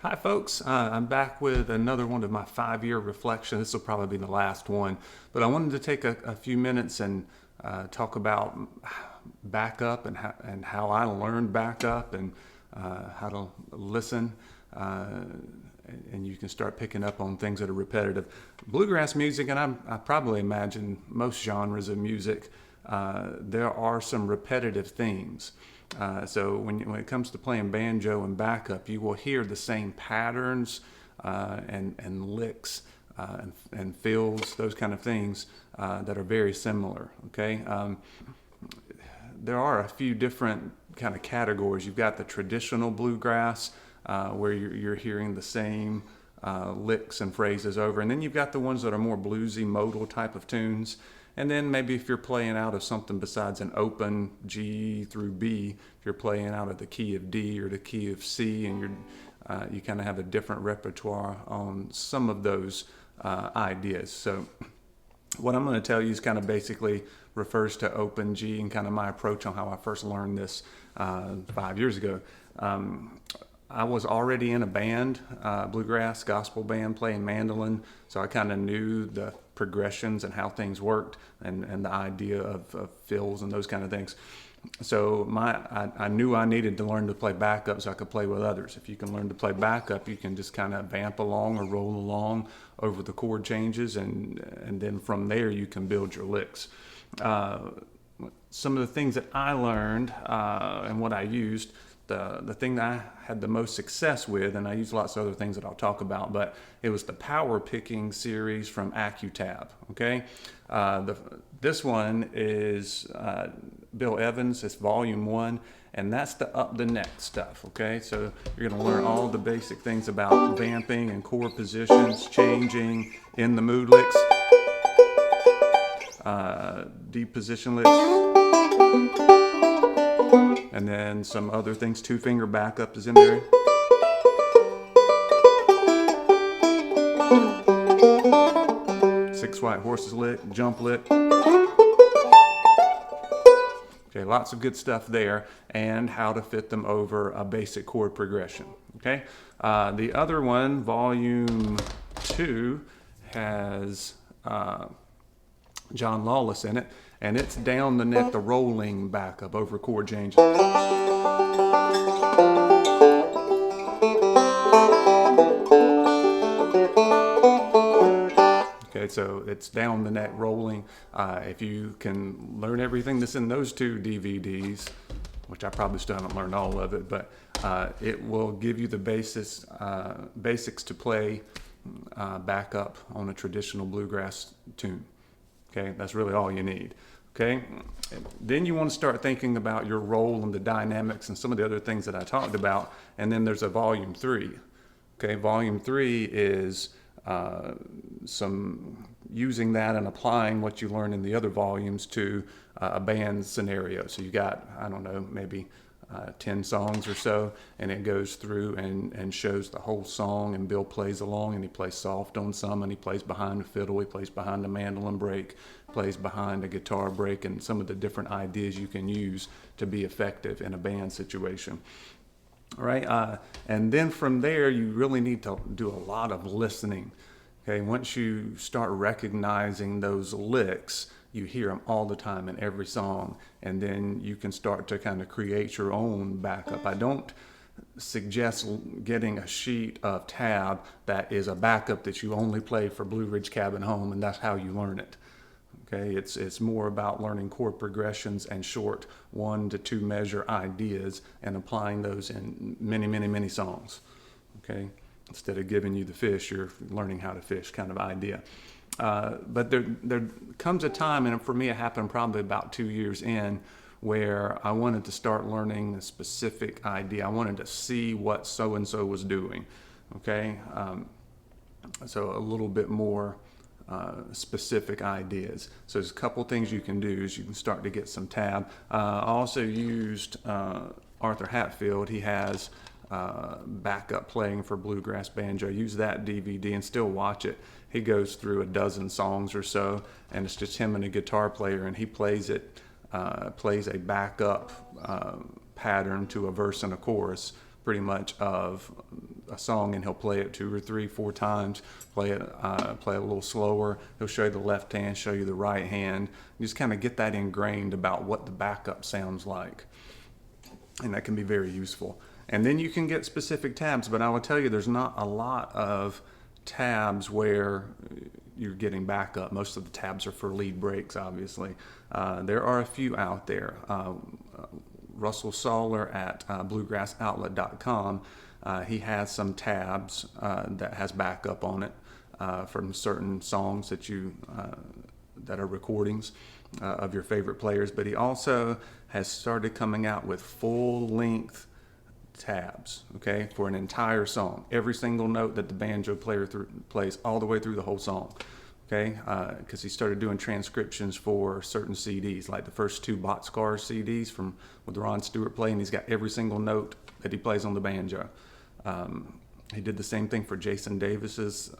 Hi, folks. I'm back with another one of my 5-year reflections. This will probably be the last one, but I wanted to take a few minutes and talk about backup and how I learned backup and how to listen. And you can start picking up on things that are repetitive. Bluegrass music, and I probably imagine most genres of music, there are some repetitive themes. So when it comes to playing banjo and backup, you will hear the same patterns and licks and fills, those kind of things that are very similar. Okay, there are a few different kind of categories. You've got the traditional bluegrass where you're hearing the same licks and phrases over, and then you've got the ones that are more bluesy, modal type of tunes. And then maybe if you're playing out of something besides an open G through B, if you're playing out of the key of D or the key of C, and you kind of have a different repertoire on some of those ideas. So what I'm going to tell you is kind of basically refers to open G and kind of my approach on how I first learned this 5 years ago. I was already in a band, bluegrass gospel band, playing mandolin, so I kind of knew the progressions and how things worked and the idea of fills and those kind of things. So I knew I needed to learn to play backup so I could play with others. If you can learn to play backup, you can just kind of vamp along or roll along over the chord changes, and then from there you can build your licks. Some of the things that I learned and what I used, the thing that I had the most success with, and I use lots of other things that I'll talk about, but it was the power picking series from AccuTab. Okay, this one is Bill Evans. It's volume 1, and that's the up the neck stuff. Okay, so you're going to learn all the basic things about vamping and chord positions, changing in the mood licks, deep position licks, and then some other things. 2-finger backup is in there. Six white horses lick, jump lick. Okay, lots of good stuff there, and how to fit them over a basic chord progression. Okay, the other one, volume 2, has John Lawless in it, and it's down the neck, the rolling backup over chord changes. Okay, so it's down the neck rolling. If you can learn everything that's in those 2 DVDs, which I probably still haven't learned all of it, but it will give you the basics to play backup on a traditional bluegrass tune. Okay, that's really all you need. Okay, then you want to start thinking about your role and the dynamics and some of the other things that I talked about. And then there's a volume 3. Okay, volume 3 is some using that and applying what you learn in the other volumes to a band scenario. So you got, I don't know, maybe 10 songs or so, and it goes through and shows the whole song, and Bill plays along, and he plays soft on some, and he plays behind the fiddle, he plays behind the mandolin break, plays behind a guitar break, and some of the different ideas you can use to be effective in a band situation. All right, and then from there, you really need to do a lot of listening. Okay, once you start recognizing those licks, you hear them all the time in every song, and then you can start to kind of create your own backup. I don't suggest getting a sheet of tab that is a backup that you only play for Blue Ridge Cabin Home, and that's how you learn it. Okay, it's more about learning chord progressions and short 1 to 2 measure ideas and applying those in many, many, many songs. Okay, instead of giving you the fish, you're learning how to fish kind of idea. But there comes a time, and for me it happened probably about 2 years in, where I wanted to start learning a specific idea. I wanted to see what so-and-so was doing. Okay, so a little bit more specific ideas. So there's a couple things you can do is you can start to get some tab. I also used Arthur Hatfield. He has backup playing for bluegrass banjo. Use that DVD and still watch it. He goes through a dozen songs or so, and it's just him and a guitar player, and he plays a backup pattern to a verse and a chorus, pretty much of a song and he'll play it 2 or 3, 4 times, play it a little slower. He'll show you the left hand, show you the right hand. You just kind of get that ingrained about what the backup sounds like. And that can be very useful. And then you can get specific tabs, but I will tell you there's not a lot of tabs where you're getting backup. Most of the tabs are for lead breaks, obviously. There are a few out there. Russell Solar at bluegrassoutlet.com, he has some tabs that has backup on it from certain songs that that are recordings of your favorite players. But he also has started coming out with full-length tabs, okay, for an entire song. Every single note that the banjo player plays all the way through the whole song, okay, because he started doing transcriptions for certain CDs, like the first 2 Boxcar CDs from with Ron Stewart playing. He's got every single note that he plays on the banjo. He did the same thing for Jason Davis's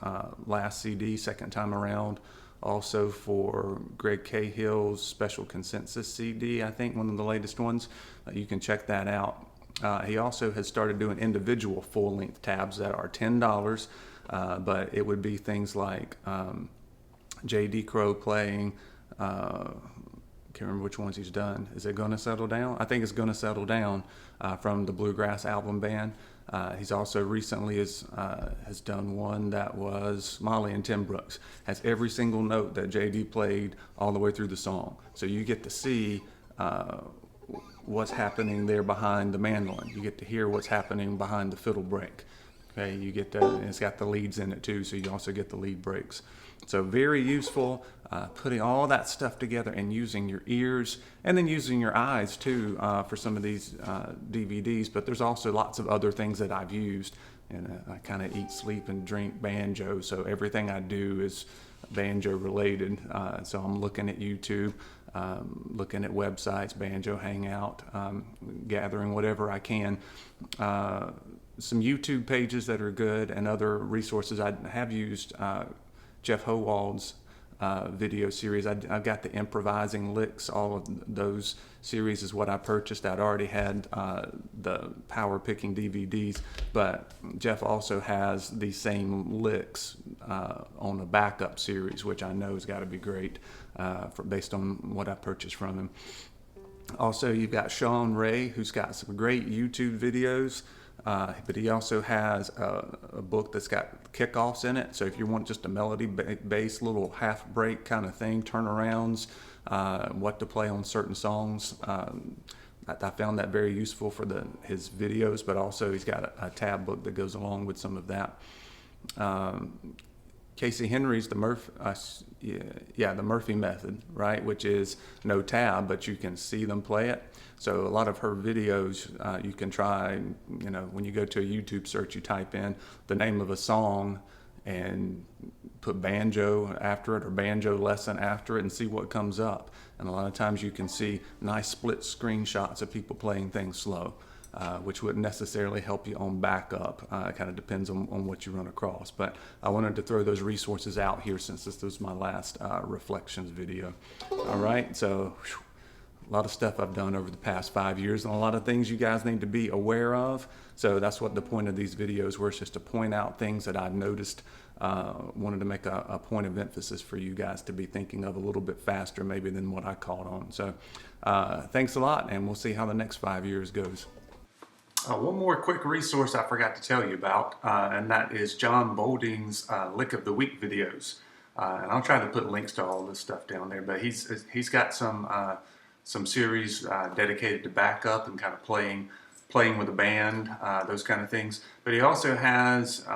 last CD, second time around. Also for Greg Cahill's Special Consensus CD, I think, one of the latest ones. You can check that out. He also has started doing individual full-length tabs that are $10, but it would be things like J.D. Crowe playing, can't remember which ones he's done. Is it Gonna Settle Down? I think it's Gonna Settle Down from the Bluegrass album band. He's also recently has done one that was Molly and Tim Brooks. Has every single note that J.D. played all the way through the song. So you get to see what's happening there behind the mandolin. You get to hear what's happening behind the fiddle break. Okay, you get to, and it's got the leads in it too, so you also get the lead breaks. So very useful, putting all that stuff together and using your ears and then using your eyes too for some of these DVDs. But there's also lots of other things that I've used. And I kind of eat, sleep, and drink banjo, so everything I do is banjo related. So I'm looking at YouTube, looking at websites, Banjo Hangout, gathering whatever I can. Some YouTube pages that are good and other resources. I have used Jeff Howald's video series. I've got the improvising licks. All of those series is what I purchased. I'd already had the power picking DVDs, but Jeff also has the same licks on a backup series, which I know has got to be great based on what I purchased from him. Also, you've got Sean Ray, who's got some great YouTube videos. But he also has a book that's got kickoffs in it. So if you want just a melody-based little half-break kind of thing, turnarounds, what to play on certain songs, I found that very useful for his videos. But also he's got a tab book that goes along with some of that. Casey Henry's the Murphy method, right? Which is no tab, but you can see them play it. So a lot of her videos, you can try, when you go to a YouTube search, you type in the name of a song and put banjo after it or banjo lesson after it and see what comes up. And a lot of times you can see nice split screenshots of people playing things slow, which wouldn't necessarily help you on backup. It kind of depends on what you run across. But I wanted to throw those resources out here since this was my last reflections video. All right, so a lot of stuff I've done over the past 5 years and a lot of things you guys need to be aware of. So that's what the point of these videos were, is just to point out things that I've noticed. Wanted to make a point of emphasis for you guys to be thinking of a little bit faster maybe than what I caught on. So thanks a lot, and we'll see how the next 5 years goes. One more quick resource I forgot to tell you about, and that is John Bolding's Lick of the Week videos. And I'll try to put links to all this stuff down there, but he's got some series dedicated to backup and kind of playing with a band, those kind of things. But he also has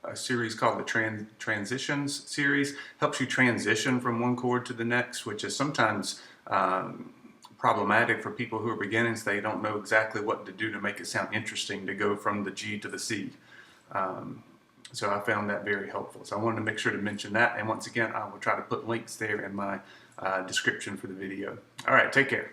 a series called the Transitions series. Helps you transition from one chord to the next, which is sometimes problematic for people who are beginners. They don't know exactly what to do to make it sound interesting to go from the G to the C. So I found that very helpful. So I wanted to make sure to mention that. And once again, I will try to put links there in my description for the video. All right, take care.